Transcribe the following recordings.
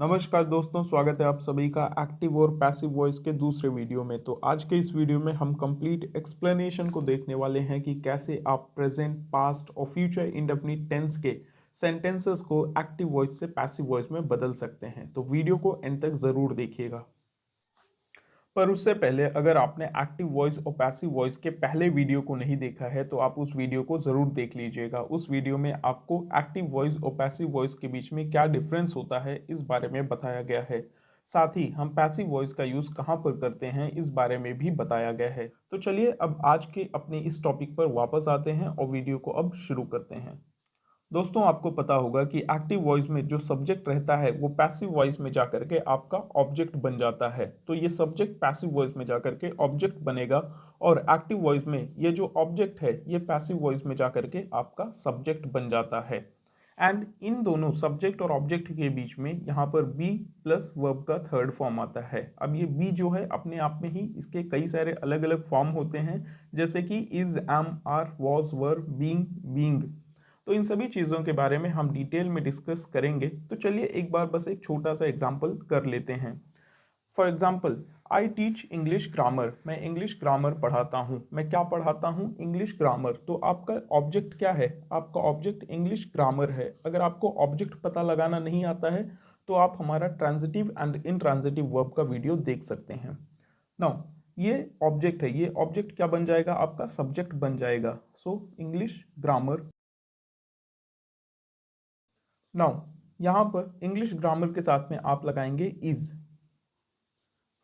नमस्कार दोस्तों, स्वागत है आप सभी का एक्टिव और पैसिव वॉइस के दूसरे वीडियो में। तो आज के इस वीडियो में हम कंप्लीट एक्सप्लेनेशन को देखने वाले हैं कि कैसे आप प्रेजेंट, पास्ट और फ्यूचर इंडेफिनिट टेंस के सेंटेंसेस को एक्टिव वॉइस से पैसिव वॉइस में बदल सकते हैं। तो वीडियो को एंड तक ज़रूर देखिएगा। पर उससे पहले अगर आपने एक्टिव वॉइस और पैसिव वॉइस के पहले वीडियो को नहीं देखा है तो आप उस वीडियो को ज़रूर देख लीजिएगा। उस वीडियो में आपको एक्टिव वॉइस और पैसिव वॉइस के बीच में क्या डिफरेंस होता है इस बारे में बताया गया है। साथ ही हम पैसिव वॉइस का यूज़ कहाँ पर करते हैं इस बारे में भी बताया गया है। तो चलिए अब आज के अपने इस टॉपिक पर वापस आते हैं और वीडियो को अब शुरू करते हैं। दोस्तों, आपको पता होगा कि एक्टिव वॉइस में जो सब्जेक्ट रहता है वो पैसिव वॉइस में जाकर के आपका ऑब्जेक्ट बन जाता है। तो ये सब्जेक्ट पैसिव वॉइस में जाकर के ऑब्जेक्ट बनेगा और एक्टिव वॉइस में ये जो ऑब्जेक्ट है ये पैसिव वॉइस में जाकर के आपका सब्जेक्ट बन जाता है। एंड इन दोनों सब्जेक्ट और ऑब्जेक्ट के बीच में यहाँ पर बी प्लस वर्ब का थर्ड फॉर्म आता है। अब ये बी जो है अपने आप में ही इसके कई सारे अलग अलग फॉर्म होते हैं, जैसे कि is, am, are, was, were, being, being. तो इन सभी चीज़ों के बारे में हम डिटेल में डिस्कस करेंगे। तो चलिए एक बार बस एक छोटा सा एग्जाम्पल कर लेते हैं। For example, I teach English grammar. मैं इंग्लिश ग्रामर पढ़ाता हूँ। मैं क्या पढ़ाता हूँ? English grammar. तो आपका ऑब्जेक्ट क्या है? आपका ऑब्जेक्ट इंग्लिश ग्रामर है। अगर आपको ऑब्जेक्ट पता लगाना नहीं आता है तो आप हमारा ट्रांजिटिव एंड इनट्रांजिटिव वर्ब का वीडियो देख सकते हैं। नाउ ये ऑब्जेक्ट है, ये ऑब्जेक्ट क्या बन जाएगा? आपका सब्जेक्ट बन जाएगा। सो इंग्लिश ग्रामर। नाउ यहां पर इंग्लिश ग्रामर के साथ में आप लगाएंगे इज,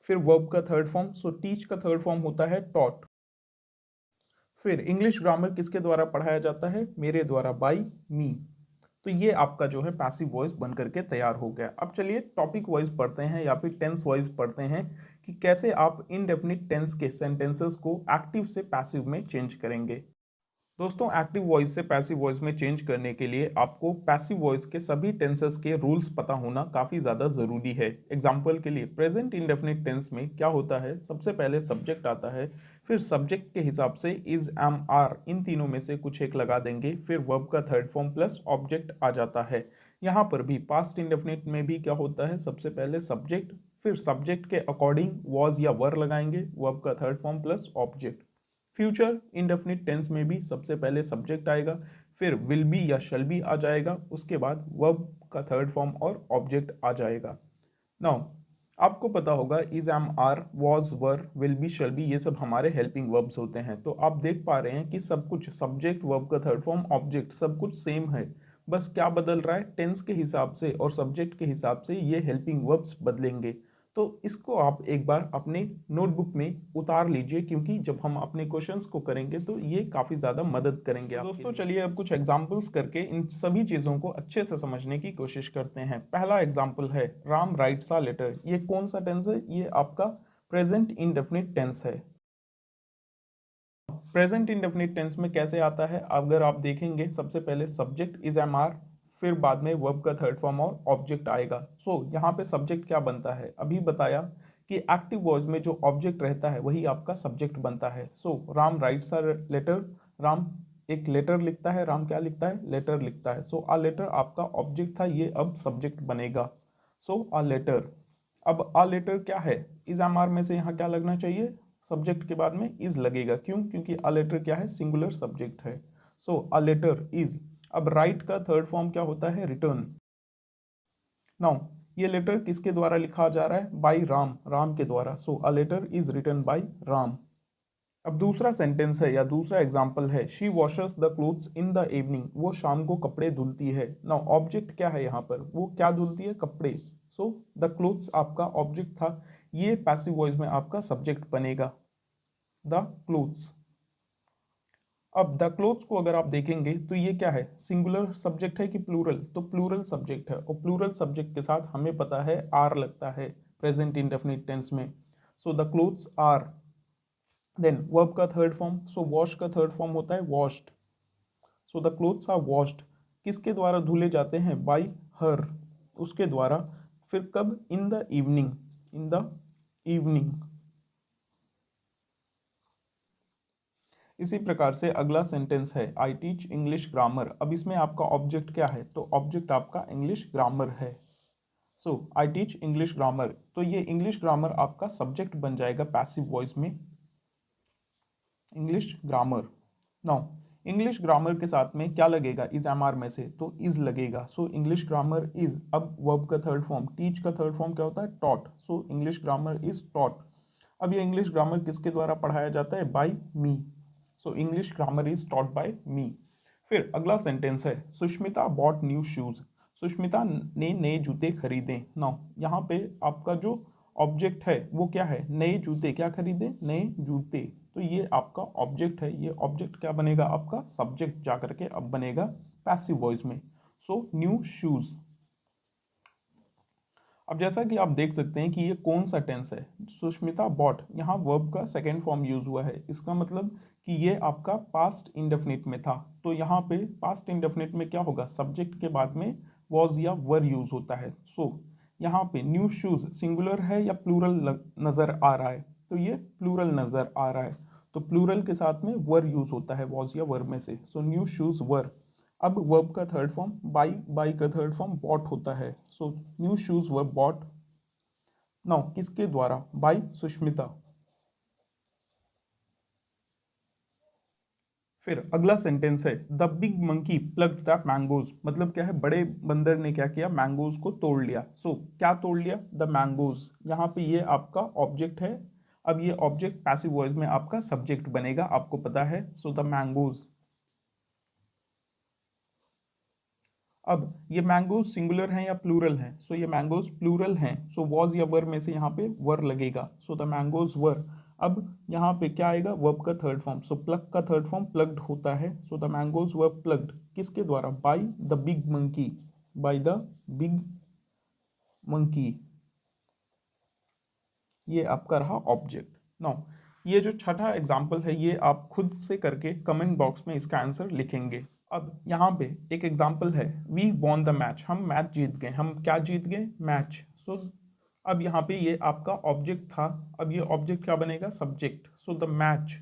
फिर वर्ब का थर्ड फॉर्म। सो टीच का थर्ड फॉर्म होता है टॉट। फिर इंग्लिश ग्रामर किसके द्वारा पढ़ाया जाता है? मेरे द्वारा, बाय मी। तो ये आपका जो है पैसिव वॉइस बन करके तैयार हो गया। अब चलिए टॉपिक वाइज पढ़ते हैं या फिर टेंस वाइज पढ़ते हैं कि कैसे आप इनडेफिनिट टेंस के सेंटेंसेस को एक्टिव से पैसिव में चेंज करेंगे। दोस्तों, एक्टिव वॉइस से पैसिव वॉइस में चेंज करने के लिए आपको पैसिव वॉइस के सभी टेंसेस के रूल्स पता होना काफ़ी ज़्यादा ज़रूरी है। एग्जाम्पल के लिए प्रेजेंट इंडेफिनिट टेंस में क्या होता है? सबसे पहले सब्जेक्ट आता है, फिर सब्जेक्ट के हिसाब से इज, एम, आर, इन तीनों में से कुछ एक लगा देंगे, फिर वर्ब का थर्ड फॉर्म प्लस ऑब्जेक्ट आ जाता है। यहाँ पर भी पास्ट इंडेफिनिट में भी क्या होता है? सबसे पहले सब्जेक्ट, फिर सब्जेक्ट के अकॉर्डिंग वॉज या वर लगाएंगे, वर्ब का third form plus object. Future indefinite tense में भी सबसे पहले सब्जेक्ट आएगा, फिर विल बी या शल बी आ जाएगा, उसके बाद वर्ब का थर्ड फॉर्म और ऑब्जेक्ट आ जाएगा। नाउ आपको पता होगा is, am, are, was, were, will be, shall be ये सब हमारे हेल्पिंग वर्ब्स होते हैं। तो आप देख पा रहे हैं कि सब कुछ सब्जेक्ट, वर्ब का थर्ड फॉर्म, ऑब्जेक्ट सब कुछ सेम है। बस क्या बदल रहा है? टेंस के हिसाब से और सब्जेक्ट के हिसाब से ये हेल्पिंग वर्ब्स बदलेंगे। तो इसको आप एक बार अपने नोटबुक में उतार लीजिए, क्योंकि जब हम अपने क्वेश्चंस को करेंगे तो ये काफ़ी ज़्यादा मदद करेंगे। दोस्तों चलिए अब कुछ एग्जांपल्स करके इन सभी चीज़ों को अच्छे से समझने की कोशिश करते हैं। पहला एग्जांपल है राम राइट्स अ लेटर। ये कौन सा टेंस है? ये आपका प्रेजेंट इंडेफिनिट टेंस है। प्रेजेंट इंडेफिनिट टेंस में कैसे आता है? अगर आप देखेंगे सबसे पहले सब्जेक्ट इज, एम, आर, फिर बाद में वर्ब का थर्ड फॉर्म और ऑब्जेक्ट आएगा। सो यहाँ पे सब्जेक्ट क्या बनता है? अभी बताया कि एक्टिव वॉइस में जो ऑब्जेक्ट रहता है वही आपका सब्जेक्ट बनता है। So Ram writes a letter, Ram एक लेटर लिखता है। राम क्या लिखता है? लेटर लिखता है। सो अ लेटर आपका ऑब्जेक्ट था, ये अब सब्जेक्ट बनेगा। सो अ लेटर। अब अ लेटर क्या है? इज, एम, आर में से यहाँ क्या लगना चाहिए? सब्जेक्ट के बाद में इज लगेगा। क्यों? क्योंकि अ लेटर क्या है? सिंगुलर सब्जेक्ट है। So a letter is. अब राइट का थर्ड फॉर्म क्या होता है? रिटर्न। नाउ ये लेटर किसके द्वारा लिखा जा रहा है? बाय राम, राम के द्वारा। So a letter is written by Ram. अब दूसरा सेंटेंस है या दूसरा एग्जाम्पल है she washes the clothes in the evening. वो शाम को कपड़े धुलती है। नाउ ऑब्जेक्ट क्या है यहाँ पर? वो क्या धुलती है? कपड़े। सो द क्लोथ्स आपका ऑब्जेक्ट था, ये पैसिव वॉइस में आपका सब्जेक्ट बनेगा, द क्लोथ्स। अब द क्लोथ्स को अगर आप देखेंगे तो ये क्या है? सिंगुलर सब्जेक्ट है कि प्लूरल? तो प्लूरल सब्जेक्ट है, और प्लूरल सब्जेक्ट के साथ हमें पता है आर लगता है प्रेजेंट इंडेफिनिट टेंस में। So the clothes are. Then verb का थर्ड फॉर्म, सो वॉश का थर्ड फॉर्म होता है washed. So the clothes are washed. किसके द्वारा धुले जाते हैं? बाय हर, उसके द्वारा। फिर कब? इन the evening, in the evening. इसी प्रकार से अगला सेंटेंस है आई टीच इंग्लिश ग्रामर। अब इसमें आपका ऑब्जेक्ट क्या है? तो ऑब्जेक्ट आपका इंग्लिश ग्रामर है। सो आई टीच इंग्लिश ग्रामर, तो ये इंग्लिश ग्रामर आपका सब्जेक्ट बन जाएगा पैसिव वॉइस में, English grammar. Now English grammar के साथ में क्या लगेगा, इज एम आर में से, तो इज लगेगा। सो इंग्लिश ग्रामर इज, अब वर्ब का थर्ड फॉर्म, टीच का थर्ड फॉर्म क्या होता है, taught. So English grammar is taught. अब ये इंग्लिश ग्रामर किसके द्वारा पढ़ाया जाता है, by me. So English grammar is taught by me. फिर अगला सेंटेंस है, Sushmita bought new shoes, Sushmita ने नए जूते खरीदे। नाउ यहाँ पे आपका जो ऑब्जेक्ट है वो क्या है, नए जूते, क्या खरीदे, नए जूते। तो ये आपका ऑब्जेक्ट है, ये ऑब्जेक्ट क्या बनेगा आपका सब्जेक्ट जाकर के अब बनेगा पैसिव वॉइस में। सो न्यू शूज। अब जैसा कि आप देख सकते हैं कि ये कौन सा टेंस है, सुष्मिता बॉट, यहाँ वर्ब का सेकेंड फॉर्म यूज हुआ है। इसका मतलब कि ये आपका पास्ट इंडेफिनिट में था। तो यहाँ पे पास्ट इंडेफिनिट में क्या होगा, सब्जेक्ट के बाद में वॉज या वर यूज होता है। सो यहाँ पे न्यू शूज सिंगुलर है या प्लूरल नजर आ रहा है, तो ये प्लूरल नजर आ रहा है। तो प्लूरल के साथ में वर यूज होता है वॉज या वर में से। So new shoes were. अब वर्ब का थर्ड फॉर्म बाई, बाई का थर्ड फॉर्म बॉट होता है। So new shoes were bought. Now किसके द्वारा, बाई सुष्मिता। फिर अगला सेंटेंस है, the big monkey plucked the mangoes, मतलब क्या है, बड़े बंदर ने क्या किया, मैंगोज को तोड़ लिया। सो क्या तोड़ लिया, द मैंगोज। यहाँ पे ये आपका ऑब्जेक्ट है। अब ये ऑब्जेक्ट पैसिव वॉइस में आपका सब्जेक्ट बनेगा, आपको पता है। So the mangoes. अब ये मैंगोज सिंगुलर हैं या प्लूरल हैं, सो ये मैंगोज प्लूरल हैं। सो वॉज या वर में से यहाँ पे वर लगेगा। So the mangoes were. अब यहाँ पे क्या आएगा, वर्ब का थर्ड फॉर्म। सो प्लग का थर्ड फॉर्म प्लग्ड होता है। So the mangoes were plucked, किसके द्वारा, by the big monkey, by the big monkey. ये आपका रहा ऑब्जेक्ट। नाउ ये जो छठा एग्जाम्पल है ये आप खुद से करके कमेंट बॉक्स में इसका आंसर लिखेंगे। अब यहाँ पे एक एग्जाम्पल है, वी वॉन द मैच, हम मैच जीत गए। हम क्या जीत गए, मैच। सो अब यहाँ पे ये आपका ऑब्जेक्ट था, अब ये ऑब्जेक्ट क्या बनेगा, सब्जेक्ट। So the match.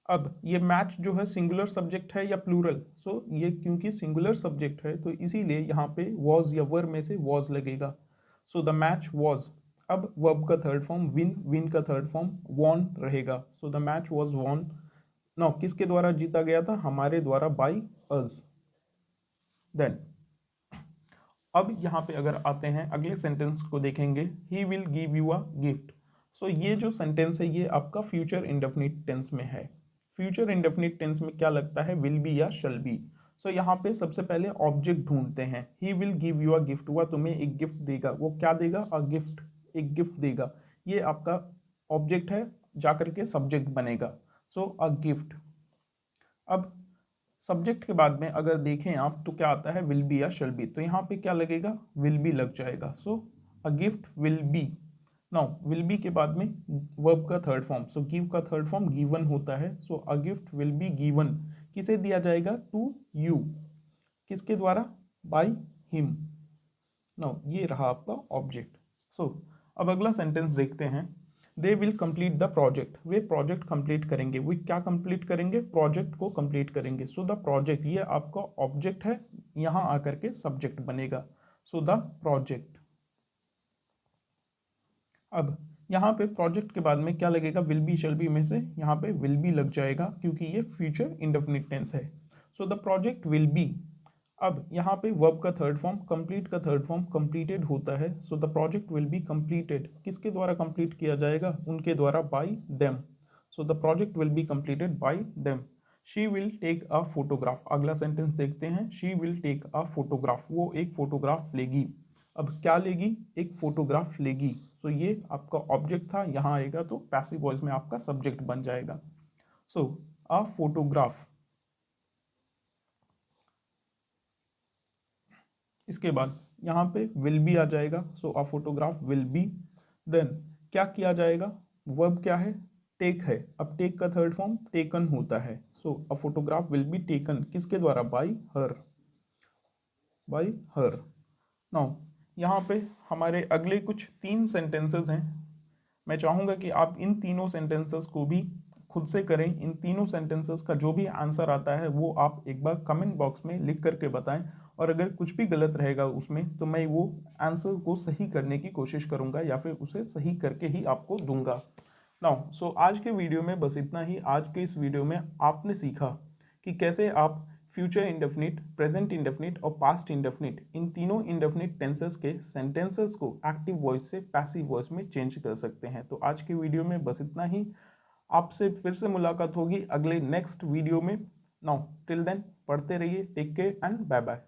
अब ये मैच जो है सिंगुलर सब्जेक्ट है या प्लूरल, सो ये क्योंकि सिंगुलर सब्जेक्ट है तो इसीलिए यहाँ पे वॉज या वर में से वॉज लगेगा। So the match was. अब वर्ब का थर्ड फॉर्म विन, विन का थर्ड फॉर्म वॉन रहेगा। So the match was won. No किसके द्वारा जीता गया था, हमारे द्वारा, बाय अस। देन अब यहाँ पे अगर आते हैं अगले सेंटेंस को देखेंगे, he will give you a gift. So ये जो सेंटेंस है ये आपका फ्यूचर इंडेफिनिट टेंस में है। फ्यूचर इंडेफिनिट टेंस में क्या लगता है, विल बी या शल बी। सो यहाँ पे सबसे पहले ऑब्जेक्ट ढूंढते हैं। ही will give you a gift, हुआ तुम्हें एक गिफ्ट देगा। वो क्या देगा, अ गिफ्ट, एक गिफ्ट देगा। ये आपका ऑब्जेक्ट है, जाकर के सब्जेक्ट बनेगा। सो अ गिफ्ट। अब सब्जेक्ट के बाद में अगर देखें आप तो क्या आता है, विल बी या शल बी। तो यहाँ पे क्या लगेगा, विल बी लग जाएगा। So a gift will be. Now will be के बाद में वर्ब का थर्ड फॉर्म, सो गिव का थर्ड फॉर्म गिवन होता है। So a gift will be given, किसे दिया जाएगा, टू यू, किसके द्वारा, बाय हिम। नाउ ये रहा आपका ऑब्जेक्ट। सो अब अगला सेंटेंस देखते हैं, they will complete the project, way project complete करेंगे। वे क्या कंप्लीट करेंगे, प्रोजेक्ट को कंप्लीट करेंगे। सो द प्रोजेक्ट, ये आपका ऑब्जेक्ट है, यहाँ आकर के सब्जेक्ट बनेगा। सो द प्रोजेक्ट। अब यहाँ पे प्रोजेक्ट के बाद में क्या लगेगा, विल बी शैल बी में से यहाँ पे विल बी लग जाएगा क्योंकि ये फ्यूचर इंडेफिनिट टेंस है। So the project will be. अब यहाँ पे वर्ब का थर्ड फॉर्म, कंप्लीट का थर्ड फॉर्म कंप्लीटेड होता है। So the project will be completed, किसके द्वारा कंप्लीट किया जाएगा, उनके द्वारा, by them. So the project will be completed by them. She will take a photograph, अगला सेंटेंस देखते हैं, she will take a photograph, वो एक फोटोग्राफ लेगी। अब क्या लेगी, एक फोटोग्राफ लेगी। तो ये आपका ऑब्जेक्ट था, यहाँ आएगा तो पैसिव वॉइस में आपका सब्जेक्ट बन जाएगा। So a photograph. इसके बाद यहाँ पे विल बी आ जाएगा। So a photograph will be. Then क्या किया जाएगा, वर्ब क्या है, टेक है। अब टेक का थर्ड फॉर्म टेकन होता है। So a photograph will be taken, किसके द्वारा, by her, by her. Now यहाँ पे हमारे अगले कुछ तीन सेंटेंसेस हैं। मैं चाहूँगा कि आप इन तीनों सेंटेंसेस को भी खुद से करें। इन तीनों सेंटेंसेस का जो भी आंसर आता है वो आप एक बार कमेंट बॉक्स में लिख करके बताएं और अगर कुछ भी गलत रहेगा उसमें तो मैं वो आंसर को सही करने की कोशिश करूँगा या फिर उसे सही करके ही आपको दूंगा। नाउ सो आज के वीडियो में बस इतना ही। आज के इस वीडियो में आपने सीखा कि कैसे आप फ्यूचर इंडेफिनिट, प्रेजेंट इंडेफिनिट और पास्ट इंडेफिनिट इन तीनों इंडेफिनिट टेंसेस के सेंटेंसेस को एक्टिव वॉइस से पैसिव वॉइस में चेंज कर सकते हैं। तो आज के वीडियो में बस इतना ही। आपसे फिर से मुलाकात होगी अगले नेक्स्ट वीडियो में। नाउ टिल देन पढ़ते रहिए। Take care and bye bye.